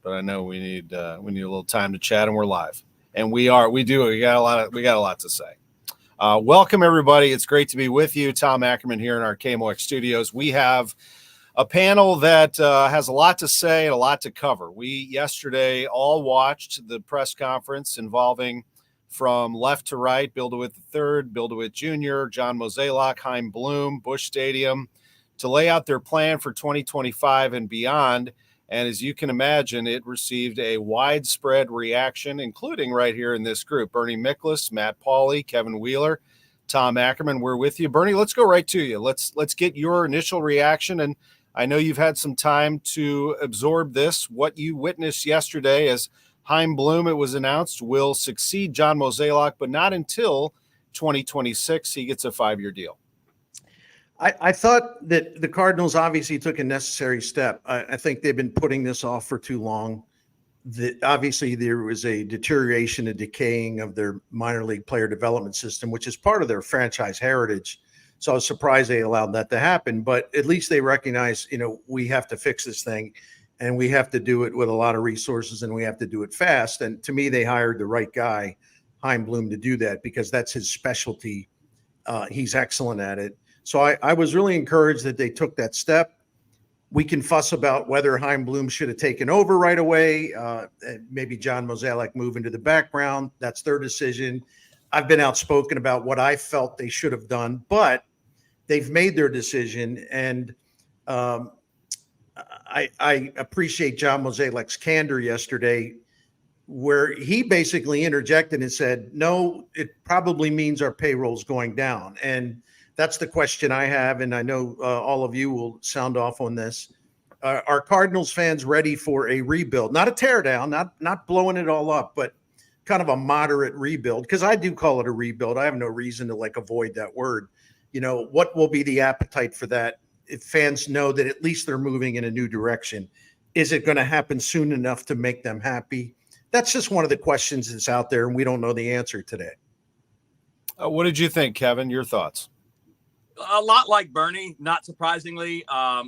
but I know we need a little time to chat, and we're live, and we got a lot to say. Welcome everybody. It's great to be with you. Tom Ackerman here in our KMOX studios. We have a panel that has a lot to say and a lot to cover. We yesterday all watched the press conference involving, from left to right, Bill DeWitt III, Bill DeWitt Jr., John Mozeliak, Chaim Bloom, Busch Stadium, to lay out their plan for 2025 and beyond. And as you can imagine, it received a widespread reaction, including right here in this group. Bernie Miklasz, Matt Pauley, Kevin Wheeler, Tom Ackerman, we're with you. Bernie, let's go right to you. Let's get your initial reaction. And I know you've had some time to absorb this, what you witnessed yesterday as Chaim Bloom, it was announced, will succeed John Mozeliak, but not until 2026. He gets a 5-year deal. I thought that the Cardinals obviously took a necessary step. I think they've been putting this off for too long. Obviously, there was a deterioration, a decaying of their minor league player development system, which is part of their franchise heritage. So I was surprised they allowed that to happen. But at least they recognize, we have to fix this thing, and we have to do it with a lot of resources, and we have to do it fast. And to me, they hired the right guy, Chaim Bloom, to do that because that's his specialty. He's excellent at it. So I was really encouraged that they took that step. We can fuss about whether Chaim Bloom should have taken over right away. Maybe John Mozeliak move into the background. That's their decision. I've been outspoken about what I felt they should have done, but they've made their decision. And I appreciate John Mozeliak's candor yesterday, where he basically interjected and said, no, it probably means our payroll's going down. And that's the question I have, and I know all of you will sound off on this. Are Cardinals fans ready for a rebuild? Not a teardown, not blowing it all up, but kind of a moderate rebuild, because I do call it a rebuild. I have no reason to avoid that word. What will be the appetite for that if fans know that at least they're moving in a new direction? Is it going to happen soon enough to make them happy? That's just one of the questions that's out there, and we don't know the answer today. What did you think, Kevin? Your thoughts? A lot like Bernie, not surprisingly.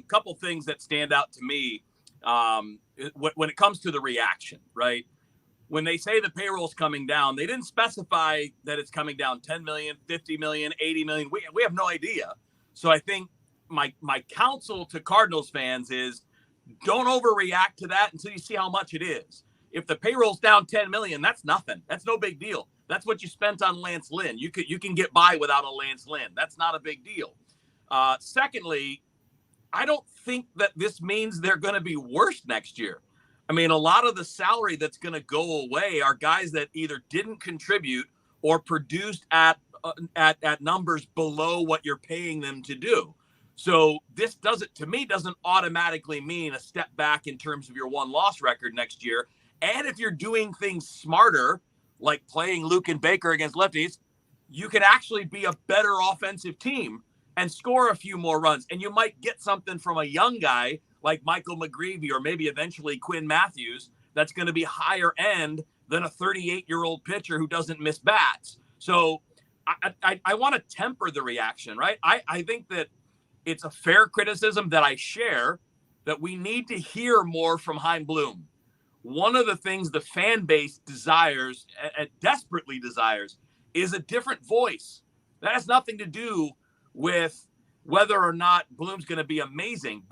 Couple things that stand out to me when it comes to the reaction, right? When they say the payroll's coming down, they didn't specify that it's coming down 10 million, 50 million, 80 million. We have no idea. So I think my counsel to Cardinals fans is don't overreact to that until you see how much it is. If the payroll's down 10 million, that's nothing. That's no big deal. That's what you spent on Lance Lynn. You can get by without a Lance Lynn. That's not a big deal. Secondly, I don't think that this means they're going to be worse next year. I mean, a lot of the salary that's going to go away are guys that either didn't contribute or produced at numbers below what you're paying them to do. So this doesn't automatically mean a step back in terms of your won-loss record next year. And if you're doing things smarter, like playing Luke and Baker against lefties, you can actually be a better offensive team and score a few more runs. And you might get something from a young guy like Michael McGreevy or maybe eventually Quinn Matthews that's going to be higher end than a 38-year-old pitcher who doesn't miss bats. So I want to temper the reaction, right? I think that it's a fair criticism that I share that we need to hear more from Chaim Bloom. One of the things the fan base desires, desperately desires, is a different voice. That has nothing to do with whether or not Bloom's going to be amazing.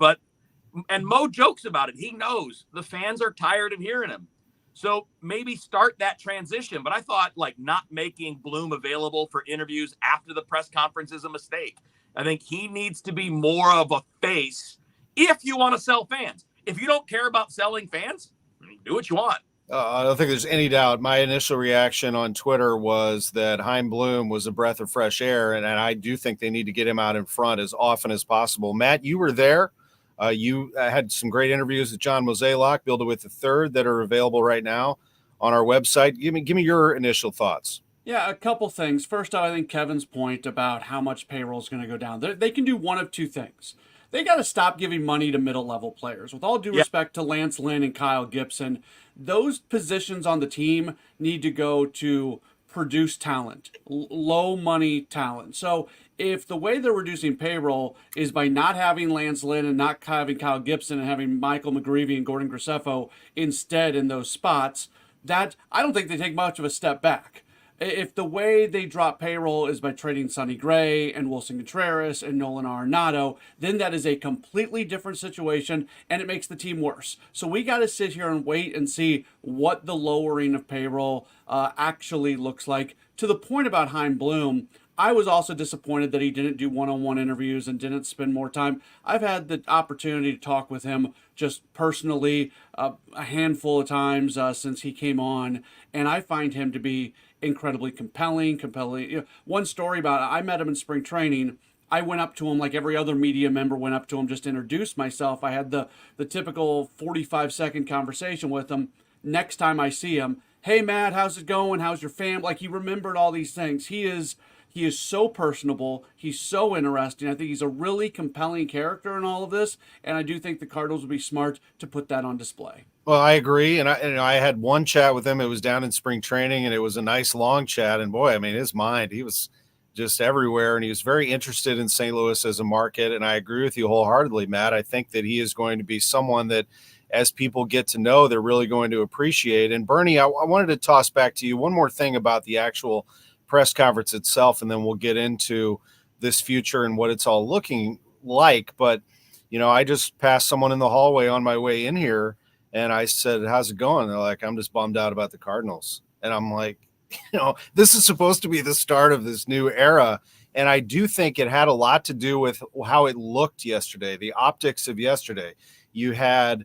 And Mo jokes about it. He knows the fans are tired of hearing him. So maybe start that transition. But I thought not making Bloom available for interviews after the press conference is a mistake. I think he needs to be more of a face if you want to sell fans. If you don't care about selling fans, do what you want. I don't think there's any doubt. My initial reaction on Twitter was that Chaim Bloom was a breath of fresh air, and I do think they need to get him out in front as often as possible. Matt, you were there. You had some great interviews with John Mozeliak, Bill DeWitt III, that are available right now on our website. Give me your initial thoughts. Yeah, a couple things. First, I think Kevin's point about how much payroll is going to go down. They can do one of two things. They got to stop giving money to middle-level players. With all due respect to Lance Lynn and Kyle Gibson, those positions on the team need to go to produce talent, low money talent. So if the way they're reducing payroll is by not having Lance Lynn and not having Kyle Gibson and having Michael McGreevy and Gordon Graceffo instead in those spots, that I don't think they take much of a step back. If the way they drop payroll is by trading Sonny Gray and Wilson Contreras and Nolan Arenado, then that is a completely different situation, and it makes the team worse. So we got to sit here and wait and see what the lowering of payroll actually looks like. To the point about Chaim Bloom, I was also disappointed that he didn't do one-on-one interviews and didn't spend more time. I've had the opportunity to talk with him just personally a handful of times since he came on, and I find him to be incredibly compelling. You know, one story about it, I met him in spring training. I went up to him like every other media member went up to him just to introduce myself. I had the typical 45-second conversation with him. Next time I see him, hey, Matt, how's it going? How's your family? Like, he remembered all these things. He is so personable. He's so interesting. I think he's a really compelling character in all of this, and I do think the Cardinals would be smart to put that on display. Well, I agree, and I had one chat with him. It was down in spring training, and it was a nice long chat. And boy, I mean, his mind, he was just everywhere, and he was very interested in St. Louis as a market. And I agree with you wholeheartedly, Matt. I think that he is going to be someone that, as people get to know, they're really going to appreciate. And Bernie, I wanted to toss back to you one more thing about the actual press conference itself, and then we'll get into this future and what it's all looking like. But, you know, I just passed someone in the hallway on my way in here, and I said, how's it going? They're like, I'm just bummed out about the Cardinals. And I'm like, you know, this is supposed to be the start of this new era. And I do think it had a lot to do with how it looked yesterday, the optics of yesterday. You had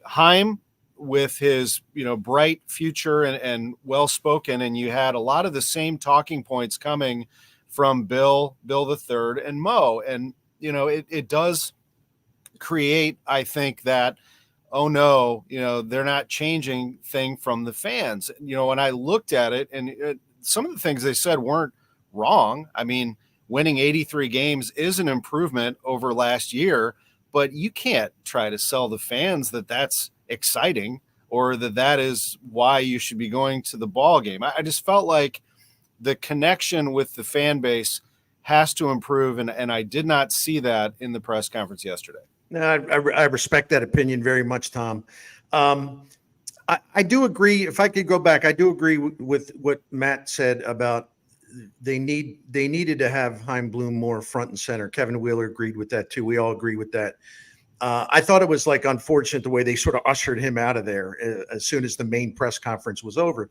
Chaim with his, you know, bright future and well-spoken, and you had a lot of the same talking points coming from Bill the Third, and Mo. And, you know, it does create, I think, that, oh no, you know, they're not changing thing from the fans. You know, when I looked at it, and some of the things they said weren't wrong. I mean, winning 83 games is an improvement over last year, but you can't try to sell the fans that that's exciting or that is why you should be going to the ball game. I just felt like the connection with the fan base has to improve, and I did not see that in the press conference yesterday. No, I respect that opinion very much, Tom. I do agree. If I could go back, I do agree with what Matt said about they needed to have Chaim Bloom more front and center. Kevin Wheeler agreed with that too. We all agree with that. I thought it was like unfortunate the way they sort of ushered him out of there as soon as the main press conference was over.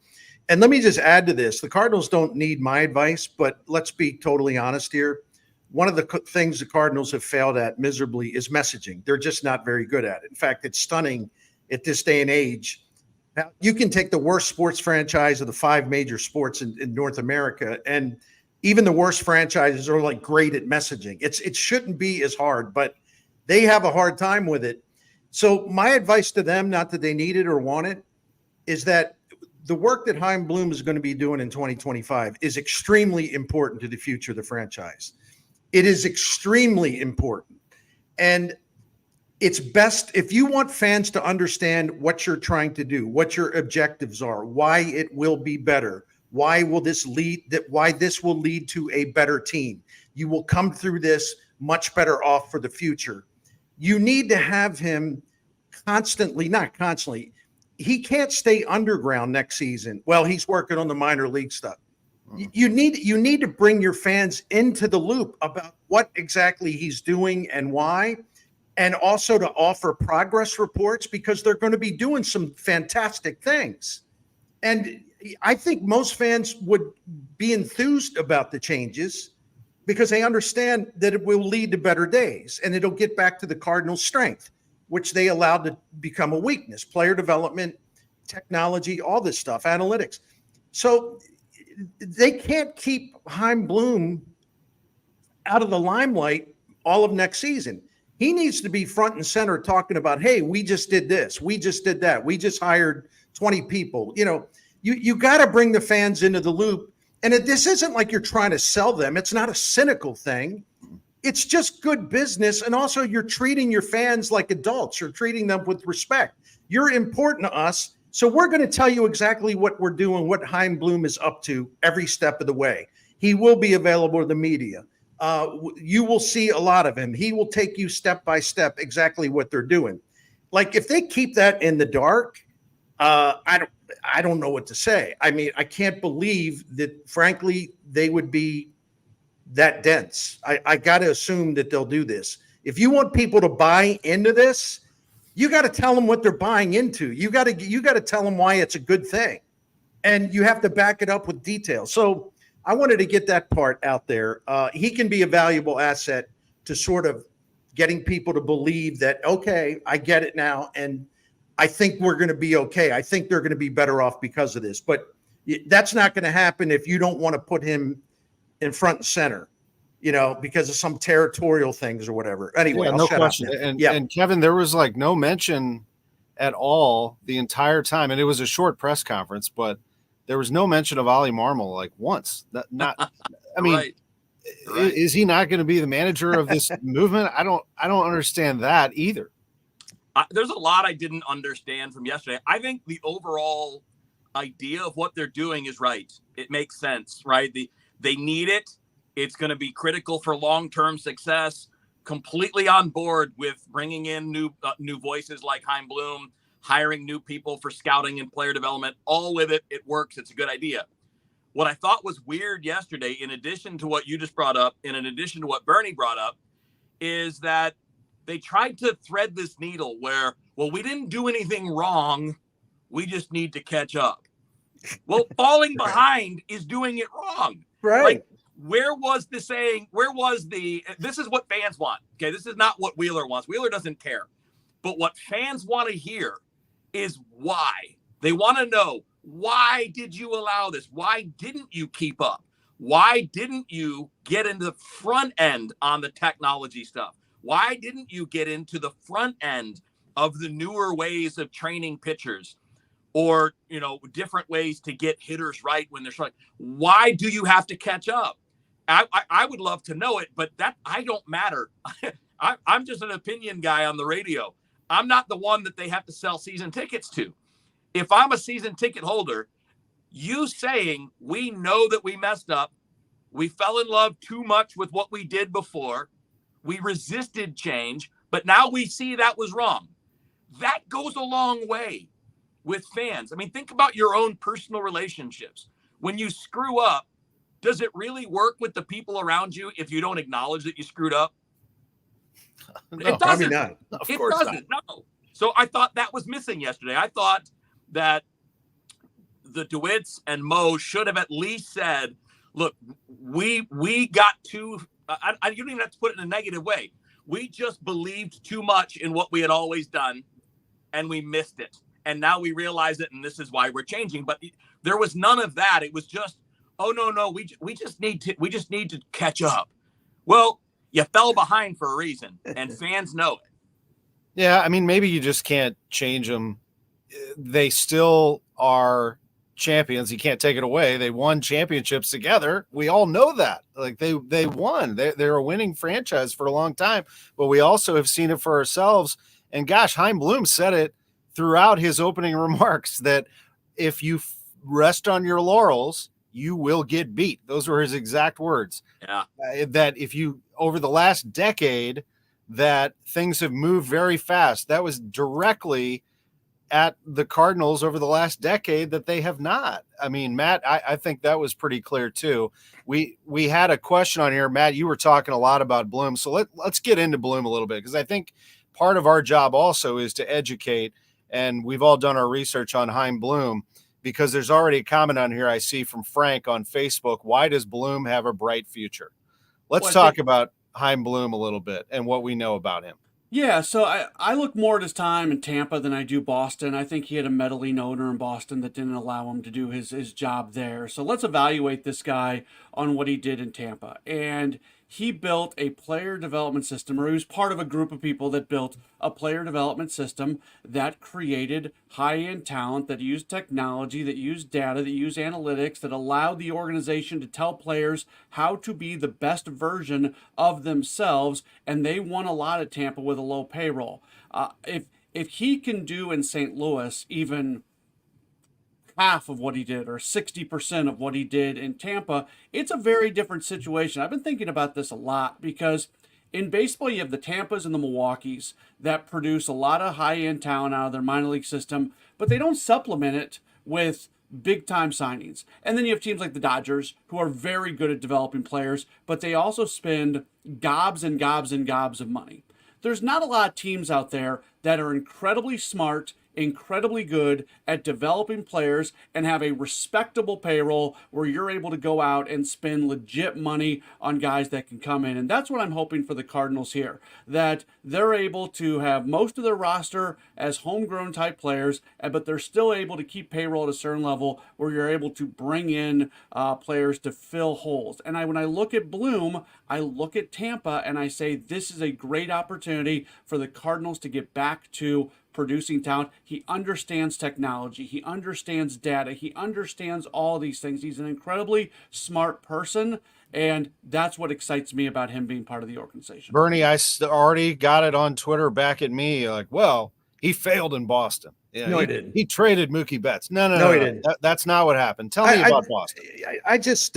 And let me just add to this. The Cardinals don't need my advice, but let's be totally honest here. One of the things the Cardinals have failed at miserably is messaging. They're just not very good at it. In fact, it's stunning at this day and age. Now, you can take the worst sports franchise of the 5 major sports in North America, and even the worst franchises are like great at messaging. It shouldn't be as hard, but they have a hard time with it. So my advice to them, not that they need it or want it, is that the work that Chaim Bloom is going to be doing in 2025 is extremely important to the future of the franchise. It is extremely important. And it's best if you want fans to understand what you're trying to do, what your objectives are, why it will be better, why this will lead to a better team. You will come through this much better off for the future. You need to have him not constantly. He can't stay underground next season. Well, he's working on the minor league stuff. You need to bring your fans into the loop about what exactly he's doing and why, and also to offer progress reports, because they're going to be doing some fantastic things. And I think most fans would be enthused about the changes because they understand that it will lead to better days and it'll get back to the Cardinals' strength, which they allowed to become a weakness: player development, technology, all this stuff, analytics. So they can't keep Chaim Bloom out of the limelight all of next season. He needs to be front and center talking about, hey, we just did this, we just did that, we just hired 20 people. You know, you got to bring the fans into the loop. And this isn't like you're trying to sell them. It's not a cynical thing. It's just good business. And also, you're treating your fans like adults. You're treating them with respect. You're important to us, So we're going to tell you exactly what we're doing, what Chaim Bloom is up to every step of the way. He will be available to the media. You will see a lot of him. He will take you step by step exactly what they're doing. Like if they keep that in the dark, I don't know what to say. I mean, I can't believe that, frankly, they would be that dense. I got to assume that they'll do this. If you want people to buy into this, you got to tell them what they're buying into. You got to tell them why it's a good thing, and you have to back it up with details. So I wanted to get that part out there. He can be a valuable asset to sort of getting people to believe that, okay, I get it now, and I think we're going to be okay. I think they're going to be better off because of this. But that's not going to happen if you don't want to put him in front and center, because of some territorial things or whatever. Anyway, I'll no shut question. up now. And Kevin, there was like no mention at all the entire time, and it was a short press conference, but there was no mention of Ollie Marmol like once. Not I mean, Right. is he not going to be the manager of this movement? I don't understand that either. There's a lot I didn't understand from yesterday. I think the overall idea of what they're doing is right. It makes sense, right? They need it. It's going to be critical for long-term success. Completely on board with bringing in new voices like Chaim Bloom, hiring new people for scouting and player development. All with it. It works. It's a good idea. What I thought was weird yesterday, in addition to what you just brought up, and in addition to what Bernie brought up, is that they tried to thread this needle where, well, we didn't do anything wrong. We just need to catch up. Well, falling behind is doing it wrong. Right. Like, where was the saying? This is what fans want. Okay. This is not what Wheeler wants. Wheeler doesn't care. But what fans want to hear is why. They want to know, why did you allow this? Why didn't you keep up? Why didn't you get into the front end on the technology stuff? Why didn't you get into the front end of the newer ways of training pitchers, or, different ways to get hitters right when they're striking? Why do you have to catch up? I would love to know it, but that I don't matter. I'm just an opinion guy on the radio. I'm not the one that they have to sell season tickets to. If I'm a season ticket holder, you saying we know that we messed up, we fell in love too much with what we did before, we resisted change, but now we see that was wrong. That goes a long way with fans. I mean, think about your own personal relationships. When you screw up, does it really work with the people around you if you don't acknowledge that you screwed up? No, It doesn't. not. Of It course doesn't. No. So I thought that was missing yesterday. I thought that the DeWitts and Mo should have at least said, look, we got too, you don't even have to put it in a negative way. We just believed too much in what we had always done, and we missed it. And now we realize it, and this is why we're changing. But there was none of that. It was just, oh, no, we just need to catch up. Well, you fell behind for a reason, and fans know it. Yeah, I mean, maybe you just can't change them. They still are champions. You can't take it away. They won championships together. We all know that. Like they won. They're a winning franchise for a long time. But we also have seen it for ourselves. And gosh, Chaim Bloom said it throughout his opening remarks that if you rest on your laurels, you will get beat. Those were his exact words. Yeah. That if you, over the last decade, that things have moved very fast. That was directly at the Cardinals over the last decade that they have not. I mean, Matt, I think that was pretty clear too. We had a question on here. Matt, you were talking a lot about Bloom. So let's get into Bloom a little bit, because I think part of our job also is to educate, and we've all done our research on Chaim Bloom, because there's already a comment on here I see from Frank on Facebook. Why does Bloom have a bright future? Let's talk about Chaim Bloom a little bit and what we know about him. Yeah, so I look more at his time in Tampa than I do Boston. I think he had a meddling owner in Boston that didn't allow him to do his job there. So let's evaluate this guy on what he did in Tampa. And he built a player development system, or he was part of a group of people that built a player development system that created high-end talent, that used technology, that used data, that used analytics, that allowed the organization to tell players how to be the best version of themselves. And they won a lot at Tampa with a low payroll. If he can do in St. Louis even half of what he did or 60% of what he did in Tampa, it's a very different situation. I've been thinking about this a lot because in baseball, you have the Tampas and the Milwaukees that produce a lot of high-end talent out of their minor league system, but they don't supplement it with big-time signings. And then you have teams like the Dodgers who are very good at developing players, but they also spend gobs and gobs and gobs of money. There's not a lot of teams out there that are incredibly smart, incredibly good at developing players and have a respectable payroll where you're able to go out and spend legit money on guys that can come in. And that's what I'm hoping for the Cardinals here, that they're able to have most of their roster as homegrown type players, but they're still able to keep payroll at a certain level where you're able to bring in players to fill holes. And when I look at Bloom, I look at Tampa and I say this is a great opportunity for the Cardinals to get back to producing talent. He understands technology. He understands data. He understands all these things. He's an incredibly smart person, and that's what excites me about him being part of the organization. Bernie, I already got it on Twitter back at me. Like, well, he failed in Boston. Yeah, No, he didn't. He traded Mookie Betts. No, he didn't. That's not what happened. Tell me about Boston. I just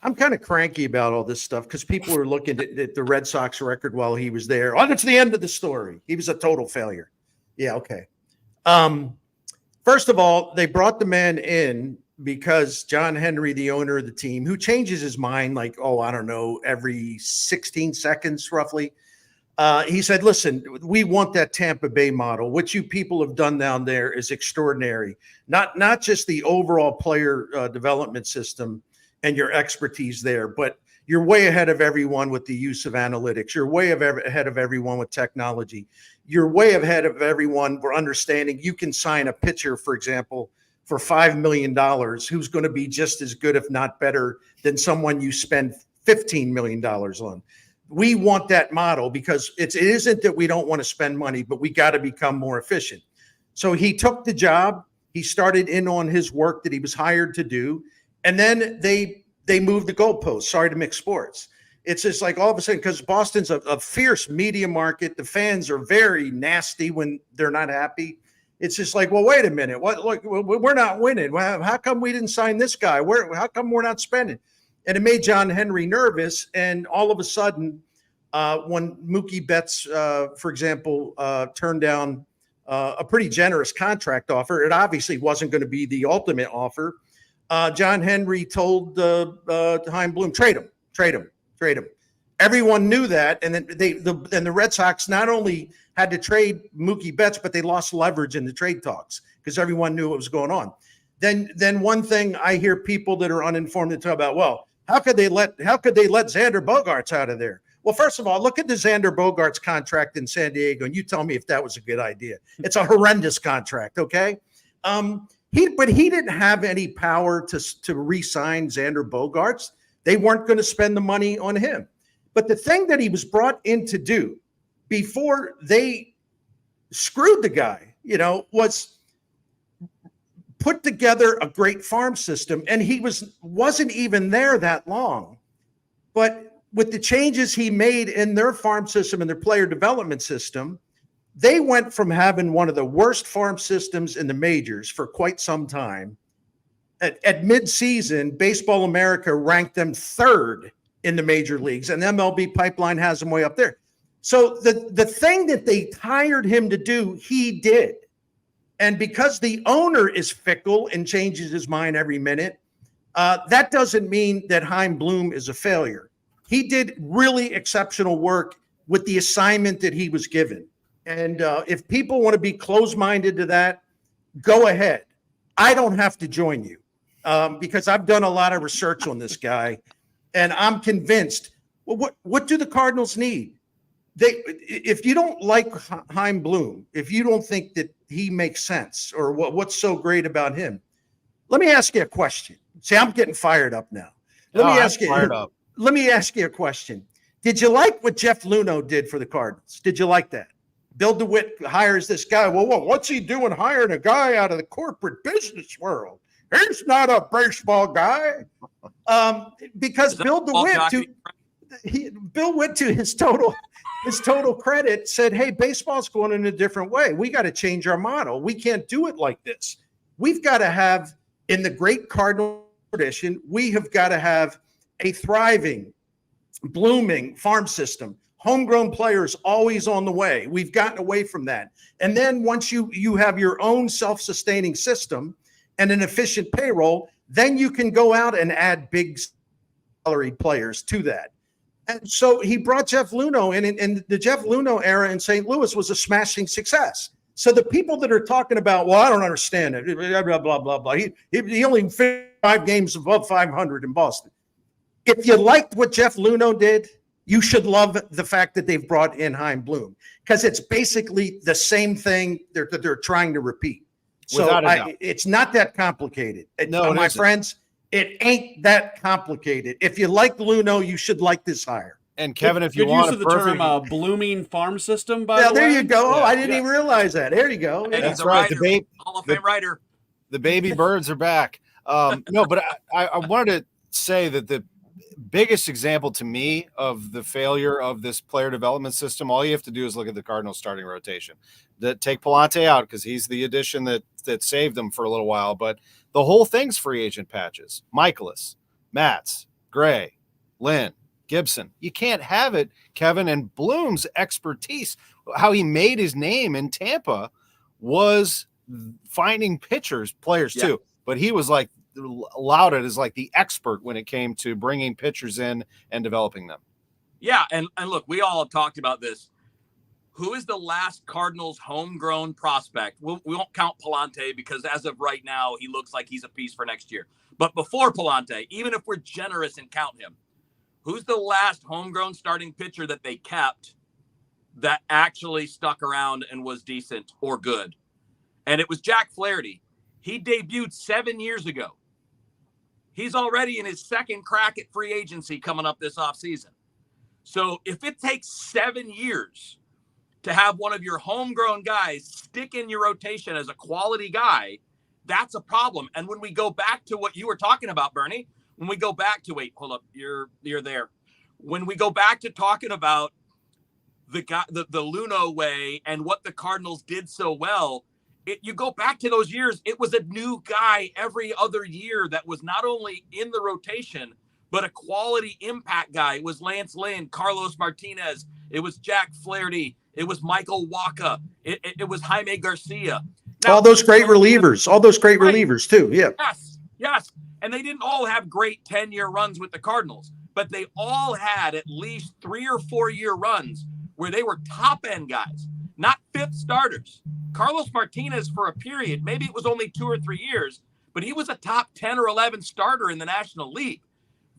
I'm kind of cranky about all this stuff because people are looking at the Red Sox record while he was there. Oh, that's the end of the story. He was a total failure. Yeah, okay. First of all, they brought the man in because John Henry, the owner of the team, who changes his mind like, I don't know, every 16 seconds roughly. He said, listen, we want that Tampa Bay model. What you people have done down there is extraordinary. Not just the overall player development system and your expertise there, but you're way ahead of everyone with the use of analytics. You're way ahead of everyone with technology. You're way ahead of everyone for understanding you can sign a pitcher, for example, for $5 million, who's going to be just as good, if not better, than someone you spend $15 million on. We want that model because it isn't that we don't want to spend money, but we got to become more efficient. So he took the job. He started in on his work that he was hired to do. And then they moved the goalposts. Sorry to mix sports. It's just like all of a sudden, because Boston's a fierce media market. The fans are very nasty when they're not happy. It's just like, well, wait a minute. Look, we're not winning. Well, how come we didn't sign this guy? How come we're not spending? And it made John Henry nervous. And all of a sudden, when Mookie Betts, for example, turned down a pretty generous contract offer, it obviously wasn't going to be the ultimate offer. John Henry told Chaim Bloom, trade him. Everyone knew that, and then the Red Sox not only had to trade Mookie Betts, but they lost leverage in the trade talks because everyone knew what was going on. Then one thing I hear people that are uninformed to talk about, well, how could they let Xander Bogaerts out of there? Well, first of all, look at the Xander Bogaerts contract in San Diego, and you tell me if that was a good idea. It's a horrendous contract, okay? But he didn't have any power to re-sign Xander Bogaerts. They weren't going to spend the money on him. But the thing that he was brought in to do before they screwed the guy, was put together a great farm system. And he wasn't even there that long. But with the changes he made in their farm system and their player development system, they went from having one of the worst farm systems in the majors for quite some time. At midseason, Baseball America ranked them third in the major leagues, and MLB Pipeline has them way up there. So the thing that they hired him to do, he did. And because the owner is fickle and changes his mind every minute, that doesn't mean that Chaim Bloom is a failure. He did really exceptional work with the assignment that he was given. And if people want to be closed-minded to that, go ahead. I don't have to join you because I've done a lot of research on this guy, and I'm convinced. Well, what do the Cardinals need? If you don't like Chaim Bloom, if you don't think that he makes sense or what's so great about him, let me ask you a question. See, I'm getting fired up now. Let me ask you a question. Did you like what Jeff Luhnow did for the Cardinals? Did you like that? Bill DeWitt hires this guy. Well, what's he doing hiring a guy out of the corporate business world? He's not a baseball guy. Because Bill DeWitt, to his total credit, said, hey, baseball's going in a different way. We got to change our model. We can't do it like this. we've got to have, in the great Cardinal tradition, we have got to have a thriving, blooming farm system. Homegrown players always on the way. We've gotten away from that. And then once you have your own self-sustaining system and an efficient payroll, then you can go out and add big salaried players to that. And so he brought Jeff Luhnow in, and the Jeff Luhnow era in St. Louis was a smashing success. So the people that are talking about, well, I don't understand it, blah, blah, blah, blah, blah. He only finished 5 games above 500 in Boston. If you liked what Jeff Luhnow did, you should love the fact that they've brought in Chaim Bloom, because it's basically the same thing they're trying to repeat. So it's not that complicated. No, my friends, it ain't that complicated. If you like Luhnow, you should like this hire. And Kevin, if you Good want use of the term blooming farm system, by the way. There you go. Oh, I didn't even realize that. There you go. And That's he's a right. writer, Hall of Fame writer. The baby birds are back. No, but I wanted to say that the biggest example to me of the failure of this player development system, all you have to do is look at the Cardinals starting rotation. Take Palante out because he's the addition that saved them for a little while, but the whole thing's free agent patches. Miklasz, Matz, Gray, Lynn, Gibson. You can't have it, Kevin. And Bloom's expertise, how he made his name in Tampa, was finding players too. But he was like lauded as like the expert when it came to bringing pitchers in and developing them. Yeah, and look, we all have talked about this. Who is the last Cardinals homegrown prospect? We won't count Palante because as of right now, he looks like he's a piece for next year. But before Palante, even if we're generous and count him, who's the last homegrown starting pitcher that they kept that actually stuck around and was decent or good? And it was Jack Flaherty. He debuted 7 years ago. He's already in his second crack at free agency coming up this offseason. So if it takes 7 years to have one of your homegrown guys stick in your rotation as a quality guy, that's a problem. And when we go back to what you were talking about, Bernie, when we go back to, wait, hold up, you're there. When we go back to talking about the Luhnow way and what the Cardinals did so well, you go back to those years, it was a new guy every other year that was not only in the rotation, but a quality impact guy. It was Lance Lynn, Carlos Martinez. It was Jack Flaherty. It was Michael Wacha. It was Jaime Garcia. Now, all those great relievers too. Yeah. Yes. And they didn't all have great 10-year runs with the Cardinals, but they all had at least 3 or 4 year runs where they were top end guys, not fifth starters. Carlos Martinez, for a period, maybe it was only 2 or 3 years, but he was a top 10 or 11 starter in the National League.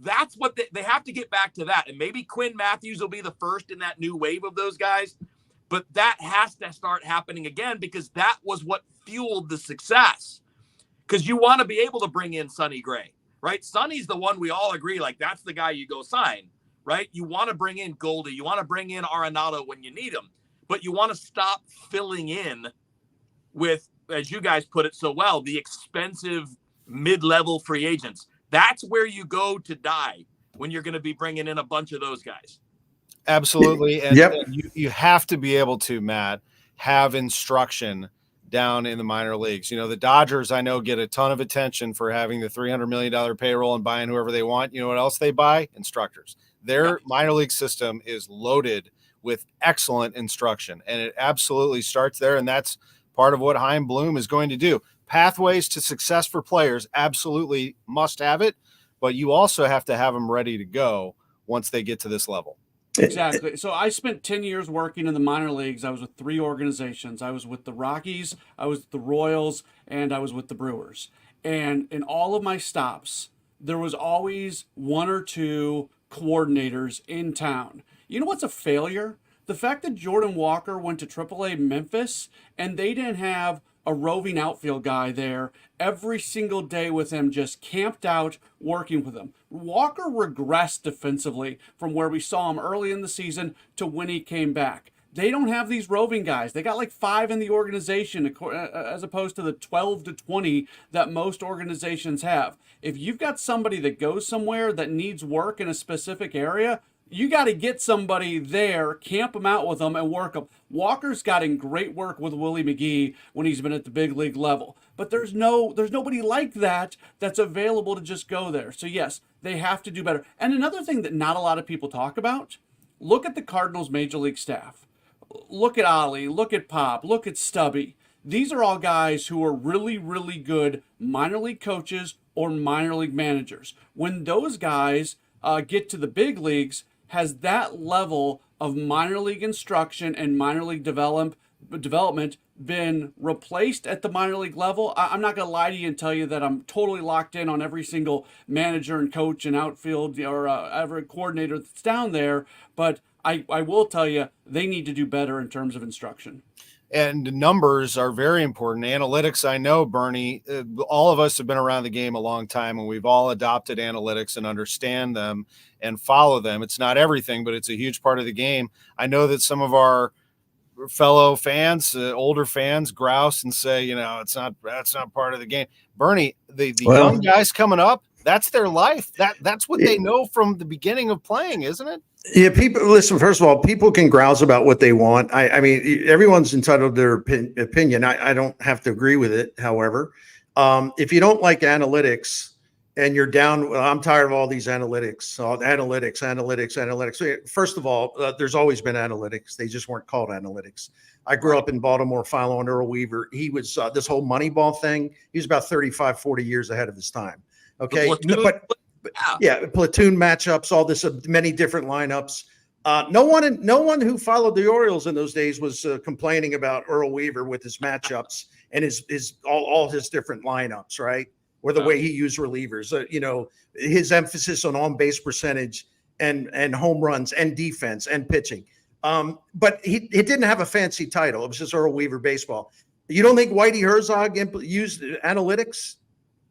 That's what they have to get back to that. And maybe Quinn Matthews will be the first in that new wave of those guys. But that has to start happening again, because that was what fueled the success. Because you want to be able to bring in Sonny Gray, right? Sonny's the one we all agree, like, that's the guy you go sign, right? You want to bring in Goldie. You want to bring in Arenado when you need him. But you want to stop filling in with, as you guys put it so well, the expensive mid-level free agents. That's where you go to die when you're going to be bringing in a bunch of those guys. Absolutely. And, and you have to be able to, Matt, have instruction down in the minor leagues. You know, the Dodgers, I know, get a ton of attention for having the $300 million payroll and buying whoever they want. You know what else they buy? Instructors. Their minor league system is loaded with excellent instruction, and it absolutely starts there. And that's part of what Chaim Bloom is going to do. Pathways to success for players, absolutely must have it, but you also have to have them ready to go once they get to this level. Exactly. So I spent 10 years working in the minor leagues. I was with 3 organizations. I was with the Rockies, I was with the Royals, and I was with the Brewers. And in all of my stops, there was always 1 or 2 coordinators in town. You know what's a failure? The fact that Jordan Walker went to AAA Memphis and they didn't have a roving outfield guy there every single day with him, just camped out working with him. Walker regressed defensively from where we saw him early in the season to when he came back. They don't have these roving guys. They got like 5 in the organization as opposed to the 12 to 20 that most organizations have. If you've got somebody that goes somewhere that needs work in a specific area, You got to get somebody there, camp them out with them, and work them. Walker's gotten great work with Willie McGee when he's been at the big league level, but there's nobody like that that's available to just go there. So yes, they have to do better. And another thing that not a lot of people talk about: look at the Cardinals' major league staff. Look at Ollie. Look at Pop. Look at Stubby. These are all guys who are really, really good minor league coaches or minor league managers. When those guys get to the big leagues, has that level of minor league instruction and minor league development been replaced at the minor league level? I'm not going to lie to you and tell you that I'm totally locked in on every single manager and coach and outfield or every coordinator that's down there, but I will tell you they need to do better in terms of instruction. And numbers are very important. Analytics, I know, Bernie, all of us have been around the game a long time, and we've all adopted analytics and understand them and follow them. It's not everything, but it's a huge part of the game. I know that some of our fellow fans, older fans, grouse and say, that's not part of the game. Bernie, the young guys coming up, that's their life. That's what they know from the beginning of playing, isn't it? Yeah, people listen. First of all, people can grouse about what they want. I mean, everyone's entitled to their opinion. I don't have to agree with it. However, if you don't like analytics and you're down, I'm tired of all these analytics. Analytics. First of all, there's always been analytics. They just weren't called analytics. I grew up in Baltimore following Earl Weaver. He was this whole Moneyball thing. He was about 35, 40 years ahead of his time. Okay, platoon matchups, all this, many different lineups. No one who followed the Orioles in those days was complaining about Earl Weaver with his matchups and his all his different lineups, right? Or the way he used relievers. His emphasis on base percentage and home runs and defense and pitching. But he didn't have a fancy title. It was just Earl Weaver baseball. You don't think Whitey Herzog used analytics?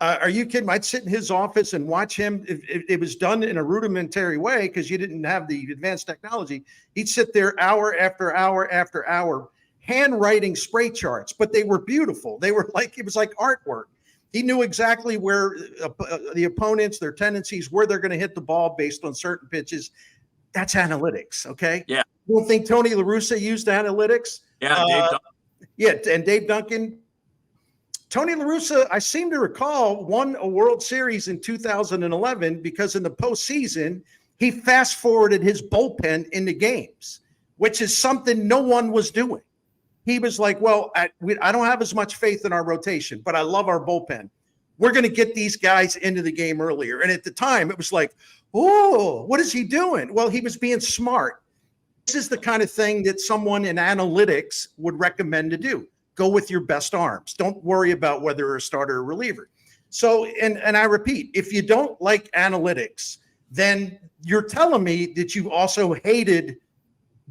Are you kidding? I'd sit in his office and watch him. It was done in a rudimentary way because you didn't have the advanced technology. He'd sit there hour after hour after hour, handwriting spray charts, but they were beautiful. They were it was like artwork. He knew exactly where the opponents, their tendencies, where they're going to hit the ball based on certain pitches. That's analytics, okay? Yeah. You don't think Tony La Russa used analytics? Yeah, and Dave Duncan. Tony La Russa, I seem to recall, won a World Series in 2011 because in the postseason, he fast-forwarded his bullpen into games, which is something no one was doing. He was like, well, I don't have as much faith in our rotation, but I love our bullpen. We're going to get these guys into the game earlier. And at the time, it was like, oh, what is he doing? Well, he was being smart. This is the kind of thing that someone in analytics would recommend to do. Go with your best arms. Don't worry about whether you're a starter or reliever. So, and I repeat, if you don't like analytics, then you're telling me that you also hated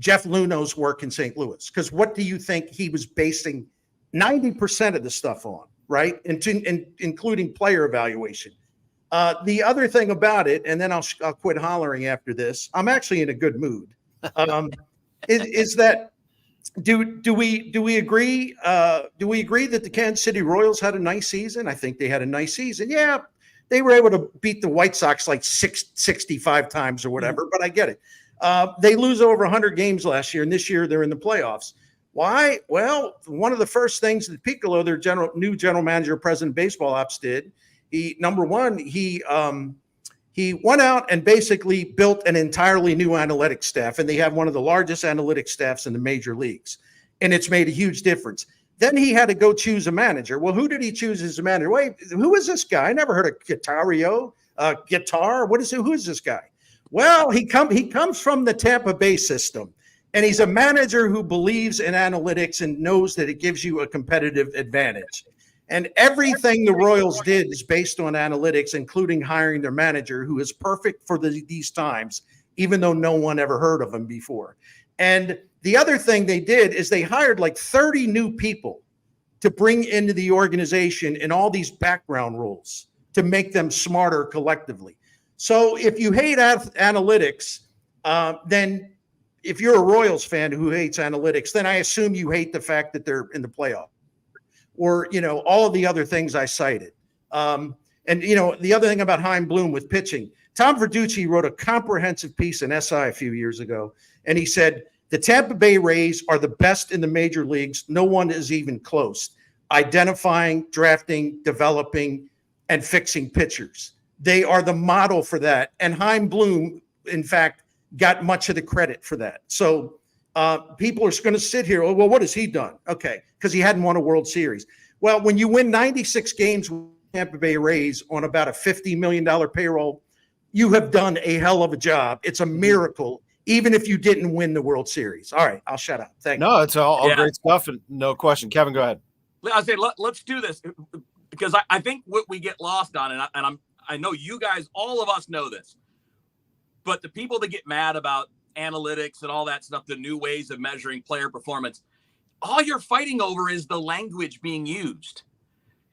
Jeff Luno's work in St. Louis. Because what do you think he was basing 90% of the stuff on, right? Including player evaluation. The other thing about it, and then I'll quit hollering after this, I'm actually in a good mood, is that do we agree? Do we agree that the Kansas City Royals had a nice season? I think they had a nice season. Yeah, they were able to beat the White Sox like 65 times or whatever, but I get it. They lose over 100 games last year, and this year they're in the playoffs. Why? Well, one of the first things that Piccolo, their new general manager, president of baseball ops, did, he went out and basically built an entirely new analytics staff, and they have one of the largest analytics staffs in the major leagues, and it's made a huge difference. Then he had to go choose a manager. Well, who did he choose as a manager? Wait, who is this guy? I never heard of Guitar. Who is this guy? Well, he comes from the Tampa Bay system, and he's a manager who believes in analytics and knows that it gives you a competitive advantage. And everything the Royals did is based on analytics, including hiring their manager, who is perfect for these times, even though no one ever heard of him before. And the other thing they did is they hired like 30 new people to bring into the organization in all these background roles to make them smarter collectively. So if you hate analytics, then if you're a Royals fan who hates analytics, then I assume you hate the fact that they're in the playoff, or, all of the other things I cited. And, the other thing about Chaim Bloom with pitching, Tom Verducci wrote a comprehensive piece in SI a few years ago, and he said, the Tampa Bay Rays are the best in the major leagues. No one is even close. Identifying, drafting, developing, and fixing pitchers. They are the model for that. And Chaim Bloom, in fact, got much of the credit for that. So people are going to sit here, oh, well, what has he done? Okay, because he hadn't won a World Series. Well, when you win 96 games with Tampa Bay Rays on about a $50 million payroll, you have done a hell of a job. It's a miracle, even if you didn't win the World Series. All right, I'll shut up. Thank you. No, it's all great stuff, and no question. Kevin, go ahead. I say let's do this, because I think what we get lost on, and I know you guys, all of us know this, but the people that get mad about analytics and all that stuff, the new ways of measuring player performance, all you're fighting over is the language being used.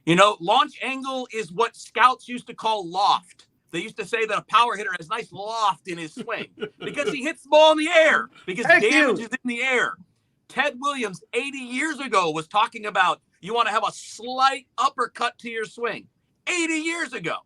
You know, launch angle is what scouts used to call loft. They used to say that a power hitter has nice loft in his swing because he hits the ball in the air, because damage is in the air. Ted Williams 80 years ago was talking about you want to have a slight uppercut to your swing. 80 years ago.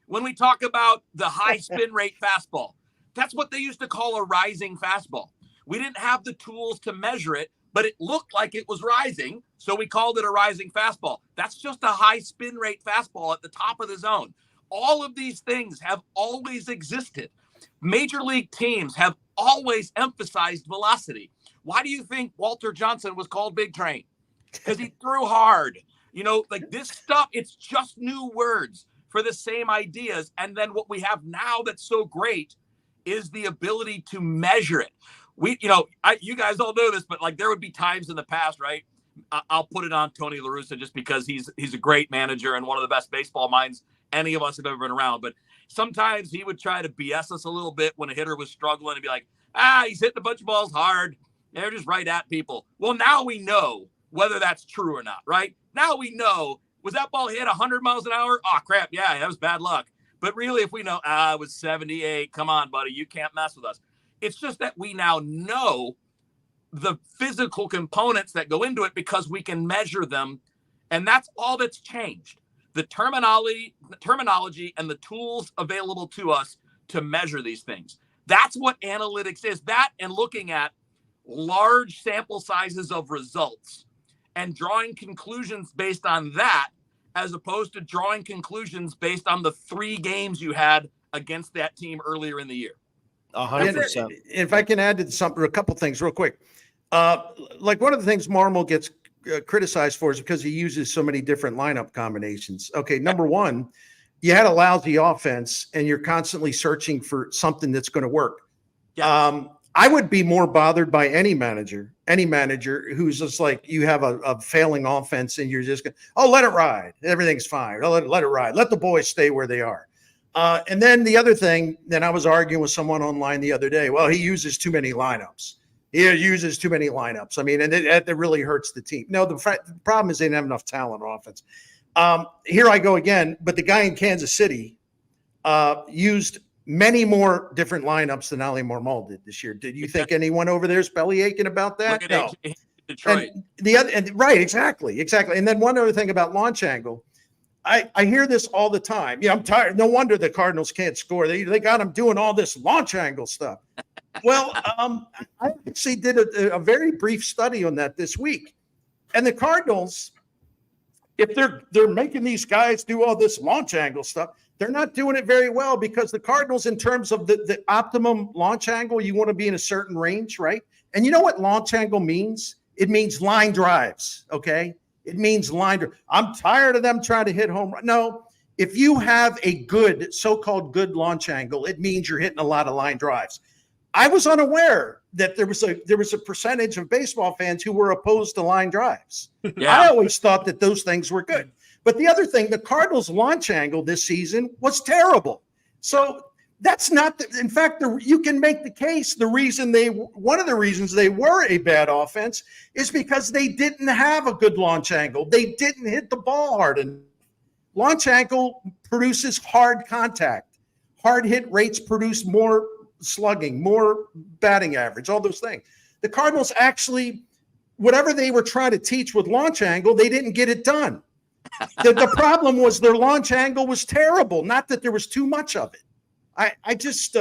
When we talk about the high spin rate fastball, that's what they used to call a rising fastball. We didn't have the tools to measure it, but it looked like it was rising, so we called it a rising fastball. That's just a high spin rate fastball at the top of the zone. All of these things have always existed. Major league teams have always emphasized velocity. Why do you think Walter Johnson was called Big Train? Because he threw hard. You know, like this stuff, it's just new words for the same ideas. And then what we have now that's so great is the ability to measure it. You guys all know this, but like there would be times in the past, right? I'll put it on Tony La Russa just because he's a great manager and one of the best baseball minds any of us have ever been around. But sometimes he would try to BS us a little bit when a hitter was struggling and be like, he's hitting a bunch of balls hard. They're just right at people. Well, now we know whether that's true or not, right? Now we know, was that ball hit 100 miles an hour? Oh, crap. Yeah, that was bad luck. But really, if we know, it was 78, come on, buddy, you can't mess with us. It's just that we now know the physical components that go into it because we can measure them. And that's all that's changed. The terminology and the tools available to us to measure these things. That's what analytics is. That and looking at large sample sizes of results and drawing conclusions based on that, as opposed to drawing conclusions based on the 3 games you had against that team earlier in the year. 100%. If I can add to something, a couple things real quick. Like one of the things Marmol gets criticized for is because he uses so many different lineup combinations. Okay, number one, you had a lousy offense and you're constantly searching for something that's going to work. Yeah. I would be more bothered by any manager who's just like, you have a failing offense and you're just going, let it ride. Everything's fine. Let it ride. Let the boys stay where they are. And then the other thing, then I was arguing with someone online the other day. Well, he uses too many lineups. I mean, and it really hurts the team. No, the problem is they didn't have enough talent on offense. Here I go again, but the guy in Kansas City used many more different lineups than Ali Marmol did this year. Did you think anyone over there is belly aching about that? No. Detroit. Right, exactly. And then one other thing about launch angle. I hear this all the time. Yeah, I'm tired. No wonder the Cardinals can't score. They got them doing all this launch angle stuff. Well, I actually did a very brief study on that this week. And the Cardinals, if they're making these guys do all this launch angle stuff, they're not doing it very well, because the Cardinals, in terms of the optimum launch angle, you want to be in a certain range, right? And you know what launch angle means? It means line drives, okay? It means I'm tired of them trying to hit home run. No, if you have a good, so-called good launch angle, it means you're hitting a lot of line drives. I was unaware that there was a percentage of baseball fans who were opposed to line drives. Yeah. I always thought that those things were good. But the other thing, the Cardinals' launch angle this season was terrible. So that's not in fact, you can make the case one of the reasons they were a bad offense is because they didn't have a good launch angle. They didn't hit the ball hard enough. Launch angle produces hard contact. Hard hit rates produce more slugging, more batting average, all those things. The Cardinals actually, whatever they were trying to teach with launch angle, they didn't get it done. The problem was their launch angle was terrible, not that there was too much of it. I just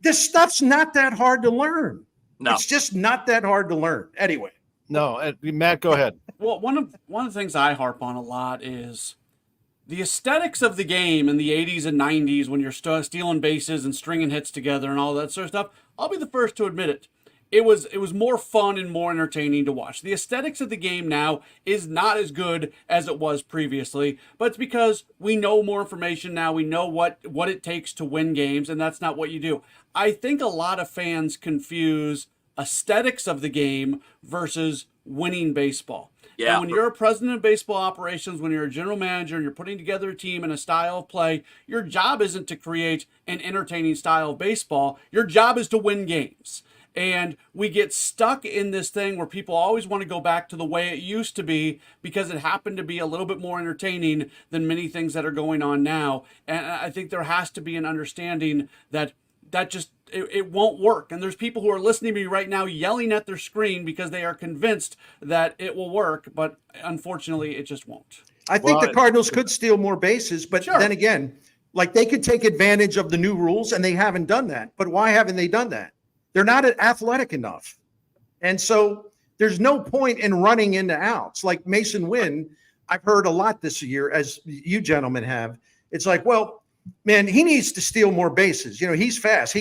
this stuff's not that hard to learn. No. It's just not that hard to learn. Anyway. No, Matt, go ahead. Well, one of the things I harp on a lot is the aesthetics of the game in the 80s and 90s when you're stealing bases and stringing hits together and all that sort of stuff. I'll be the first to admit it. It was more fun and more entertaining to watch. The aesthetics of the game now is not as good as it was previously, but it's because we know more information now. We know what it takes to win games, and that's not what you do. I think a lot of fans confuse aesthetics of the game versus winning baseball. Yeah. And when you're a president of baseball operations, when you're a general manager and you're putting together a team and a style of play, your job isn't to create an entertaining style of baseball. Your job is to win games. And we get stuck in this thing where people always want to go back to the way it used to be because it happened to be a little bit more entertaining than many things that are going on now. And I think there has to be an understanding that just it won't work. And there's people who are listening to me right now yelling at their screen because they are convinced that it will work, but unfortunately it just won't. I think the Cardinals could steal more bases, but then again, like they could take advantage of the new rules and they haven't done that. But why haven't they done that? They're not athletic enough. And so there's no point in running into outs. Like Mason Wynn, I've heard a lot this year, as you gentlemen have. It's like, well, man, he needs to steal more bases. You know, he's fast.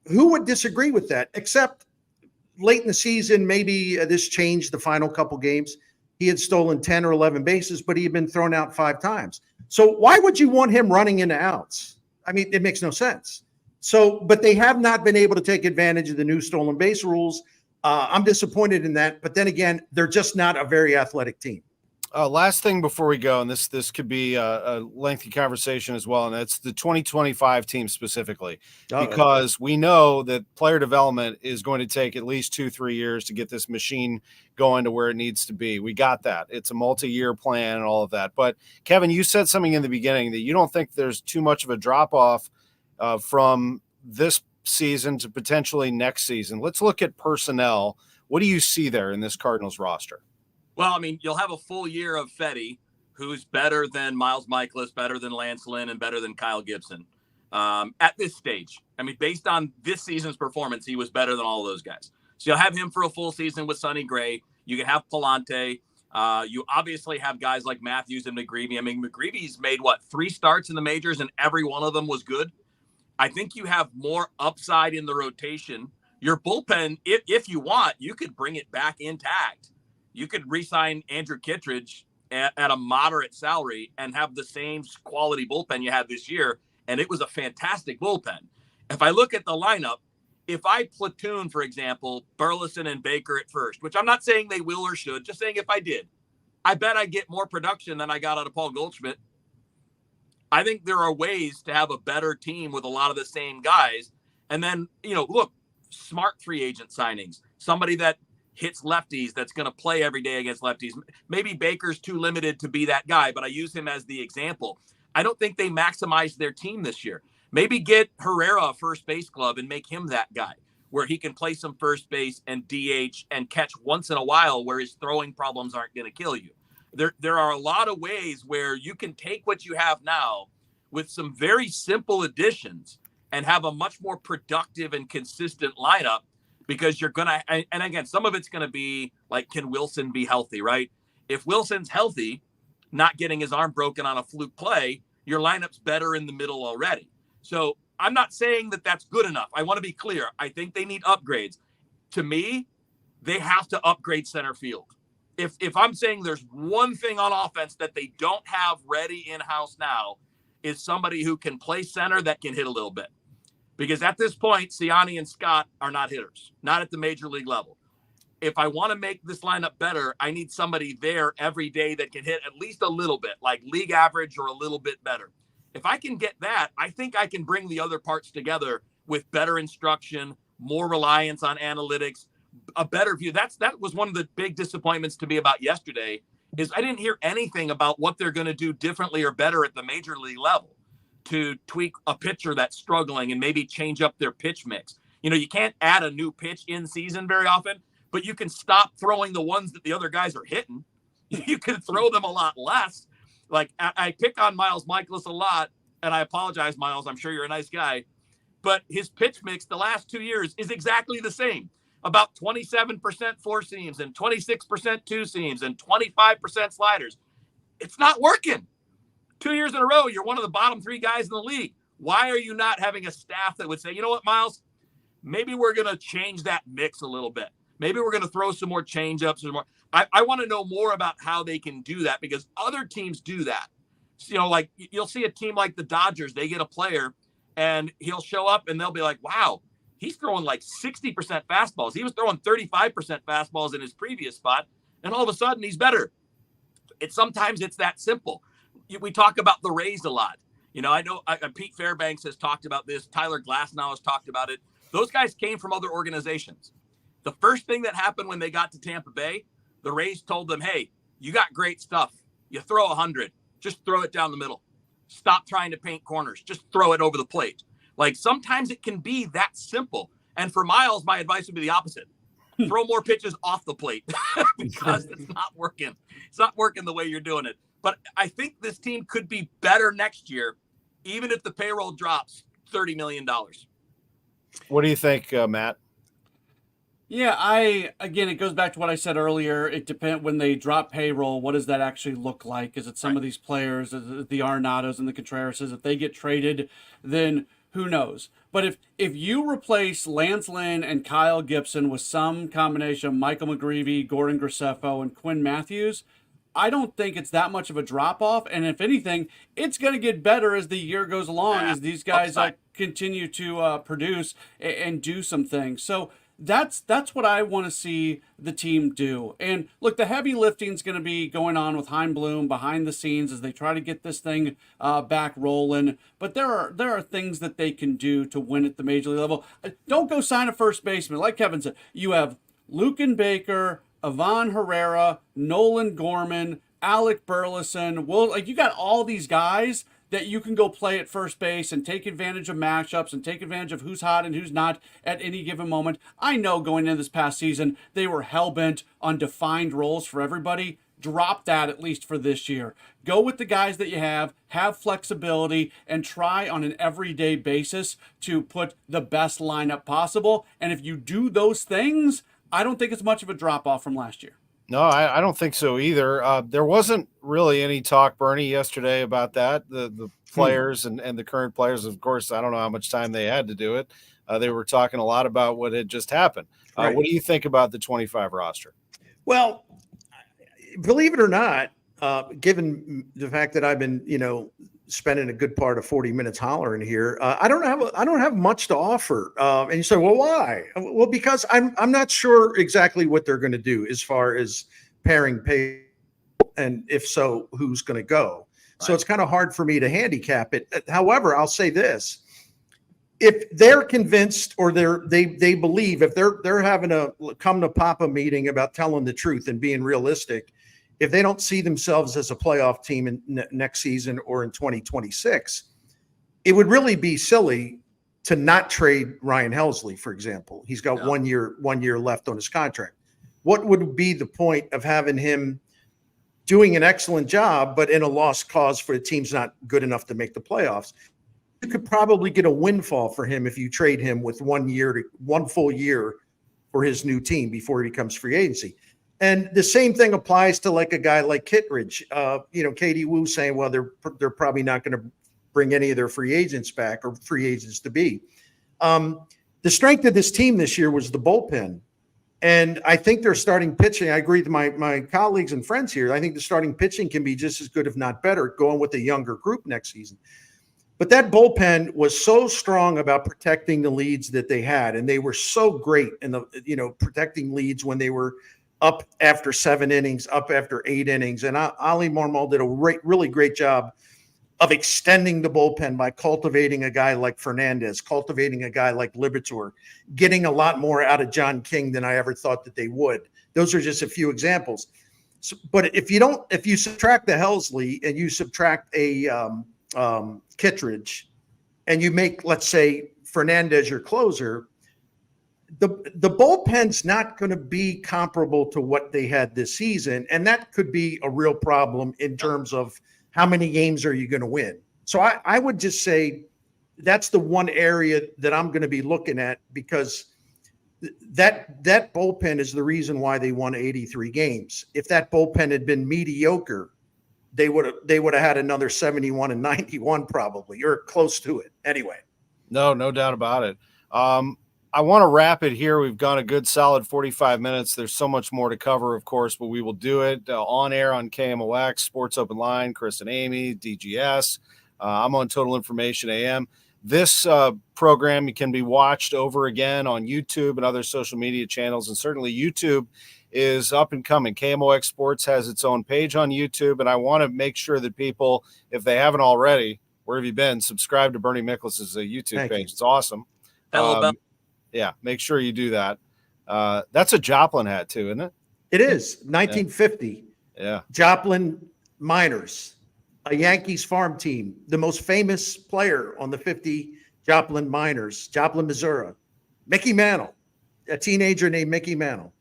Who would disagree with that? Except late in the season, maybe this changed the final couple games. He had stolen 10 or 11 bases, but he had been thrown out 5 times. So why would you want him running into outs? I mean, it makes no sense. So, but they have not been able to take advantage of the new stolen base rules. I'm disappointed in that. But then again, they're just not a very athletic team. Last thing before we go, and this could be a lengthy conversation as well, and it's the 2025 team specifically, because we know that player development is going to take at least 2-3 years to get this machine going to where it needs to be. We got that. It's a multi-year plan and all of that. But Kevin, you said something in the beginning that you don't think there's too much of a drop-off from this season to potentially next season. Let's look at personnel. What do you see there in this Cardinals roster? Well, I mean, you'll have a full year of Fetty, who's better than Miles Miklasz, better than Lance Lynn, and better than Kyle Gibson at this stage. I mean, based on this season's performance, he was better than all those guys. So you'll have him for a full season with Sonny Gray. You can have Palante. You obviously have guys like Matthews and McGreevy. I mean, McGreevy's made, 3 starts in the majors, and every one of them was good. I think you have more upside in the rotation. Your bullpen, if you want, you could bring it back intact. You could re-sign Andrew Kittredge at a moderate salary and have the same quality bullpen you had this year, and it was a fantastic bullpen. If I look at the lineup, if I platoon, for example, Burleson and Baker at first, which I'm not saying they will or should, just saying if I did, I bet I get more production than I got out of Paul Goldschmidt. I think there are ways to have a better team with a lot of the same guys. And then, look, smart free agent signings, somebody that hits lefties that's going to play every day against lefties. Maybe Baker's too limited to be that guy, but I use him as the example. I don't think they maximized their team this year. Maybe get Herrera a first base glove and make him that guy where he can play some first base and DH and catch once in a while where his throwing problems aren't going to kill you. There are a lot of ways where you can take what you have now with some very simple additions and have a much more productive and consistent lineup, because you're going to, and again, some of it's going to be like, can Wilson be healthy, right? If Wilson's healthy, not getting his arm broken on a fluke play, your lineup's better in the middle already. So I'm not saying that that's good enough. I want to be clear. I think they need upgrades. To me, they have to upgrade center field. If I'm saying there's one thing on offense that they don't have ready in-house now, is somebody who can play center that can hit a little bit. Because at this point, Siani and Scott are not hitters, not at the major league level. If I want to make this lineup better, I need somebody there every day that can hit at least a little bit, like league average or a little bit better. If I can get that, I think I can bring the other parts together with better instruction, more reliance on analytics, a better view. That was one of the big disappointments to me about yesterday, is I didn't hear anything about what they're going to do differently or better at the major league level to tweak a pitcher that's struggling and maybe change up their pitch mix. You can't add a new pitch in season very often, but you can stop throwing the ones that the other guys are hitting. You can throw them a lot less. Like I pick on Miles Miklasz a lot, and I apologize, Miles, I'm sure you're a nice guy, but his pitch mix the last 2 years is exactly the same. About 27% four seams and 26% two seams and 25% sliders. It's not working. 2 years in a row, you're one of the bottom 3 guys in the league. Why are you not having a staff that would say, you know what, Miles, maybe we're going to change that mix a little bit. Maybe we're going to throw some more change-ups. Or more. I want to know more about how they can do that, because other teams do that. So, you know, like you'll see a team like the Dodgers, they get a player and he'll show up and they'll be like, wow, he's throwing like 60% fastballs. He was throwing 35% fastballs in his previous spot, and all of a sudden he's better. Sometimes it's that simple. We talk about the Rays a lot. You know, I know Pete Fairbanks has talked about this. Tyler Glasnow has talked about it. Those guys came from other organizations. The first thing that happened when they got to Tampa Bay, the Rays told them, hey, you got great stuff. You throw 100, just throw it down the middle. Stop trying to paint corners. Just throw it over the plate. Like, sometimes it can be that simple. And for Miles, my advice would be the opposite. Throw more pitches off the plate because it's not working. It's not working the way you're doing it. But I think this team could be better next year, even if the payroll drops $30 million. What do you think, Matt? Yeah, again, it goes back to what I said earlier. It depends when they drop payroll. What does that actually look like? Is it some of these players, the Arenados and the Contrerases? If they get traded, then who knows? But if you replace Lance Lynn and Kyle Gibson with some combination of Michael McGreevy, Gordon Graceffo, and Quinn Matthews, I don't think it's that much of a drop off. And if anything, it's going to get better as the year goes along, as these guys continue to produce and do some things. So that's what I want to see the team do. And look, the heavy lifting is going to be going on with Heimblum behind the scenes as they try to get this thing back rolling. But there are things that they can do to win at the major league level. Don't go sign a first baseman. Like Kevin said, you have Lucan Baker, Ivan Herrera, Nolan Gorman, Alec Burleson. You got all these guys that you can go play at first base and take advantage of matchups and take advantage of who's hot and who's not at any given moment. I know going into this past season, they were hell-bent on defined roles for everybody. Drop that at least for this year. Go with the guys that you have flexibility, and try on an everyday basis to put the best lineup possible. And if you do those things, I don't think it's much of a drop-off from last year. No, I don't think so either. There wasn't really any talk, Bernie, yesterday about that. The players and the current players, of course, I don't know how much time they had to do it. They were talking a lot about what had just happened. Right. What do you think about the 25 roster? Well, believe it or not, given the fact that I've been, spending a good part of 40 minutes hollering here, I don't have much to offer. And you say, well, why? Well, because I'm not sure exactly what they're going to do as far as pairing pay, and if so, who's going to go. Right. So it's kind of hard for me to handicap it. However, I'll say this: if they're convinced, or they believe, if they're having a come to Papa meeting about telling the truth and being realistic, if they don't see themselves as a playoff team in next season or in 2026, it would really be silly to not trade Ryan Helsley, for example. He's got 1 year left on his contract. What would be the point of having him doing an excellent job, but in a lost cause for the team's not good enough to make the playoffs? You could probably get a windfall for him if you trade him with 1 full year for his new team before he becomes free agency. And the same thing applies to like a guy like Kittredge. Katie Wu saying, well, they're probably not going to bring any of their free agents back, or free agents to be. The strength of this team this year was the bullpen. And I think their starting pitching, I agree with my colleagues and friends here, I think the starting pitching can be just as good, if not better, going with a younger group next season. But that bullpen was so strong about protecting the leads that they had. And they were so great in protecting leads when they were up after 7 innings, up after 8 innings. And Ali Marmol did a really great job of extending the bullpen by cultivating a guy like Fernandez, cultivating a guy like Liberatore, getting a lot more out of John King than I ever thought that they would. Those are just a few examples. So, but if you subtract the Helsley and you subtract a Kittredge, and you make, let's say, Fernandez your closer, the bullpen's not going to be comparable to what they had this season. And that could be a real problem in terms of how many games are you going to win? So I would just say that's the one area that I'm going to be looking at, because that bullpen is the reason why they won 83 games. If that bullpen had been mediocre, they would have had another 71 and 91 probably, or close to it. Anyway. No doubt about it. I want to wrap it here. We've gone a good solid 45 minutes. There's so much more to cover, of course, but we will do it on air on KMOX, Sports Open Line, Chris and Amy, DGS. I'm on Total Information AM. This program can be watched over again on YouTube and other social media channels, and certainly YouTube is up and coming. KMOX Sports has its own page on YouTube, and I want to make sure that people, if they haven't already, where have you been? Subscribe to Bernie Miklasz' YouTube page. It's awesome. Yeah, make sure you do that. That's a Joplin hat too, isn't it? It is 1950. Yeah. Joplin Miners, a Yankees farm team. The most famous player on the 50 Joplin Miners, Joplin, Missouri, Mickey Mantle, a teenager named Mickey Mantle.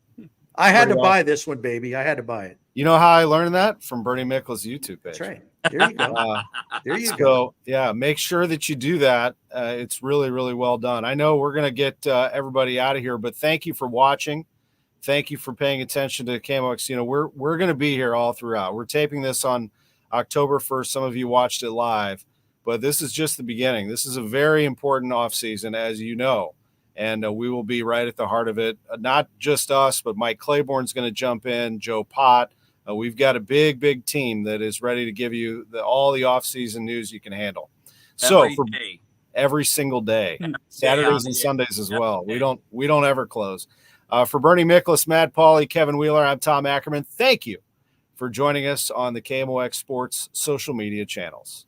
I had to buy this one, baby. I had to buy it. You know how I learned that? From Bernie Miklasz' YouTube page. That's right. There you go. There you go. So, yeah, make sure that you do that. It's really, really well done. I know we're going to get everybody out of here, but thank you for watching. Thank you for paying attention to KMOX. You know, we're going to be here all throughout. We're taping this on October 1st. Some of you watched it live, but this is just the beginning. This is a very important offseason, as you know, and we will be right at the heart of it. Not just us, but Mike Claiborne's going to jump in, Joe Pott. We've got a big team that is ready to give you all the offseason news you can handle. Every single day, Saturdays and Sundays as well. We don't ever close. For Bernie Miklasz, Matt Pauley, Kevin Wheeler, I'm Tom Ackerman. Thank you for joining us on the KMOX Sports social media channels.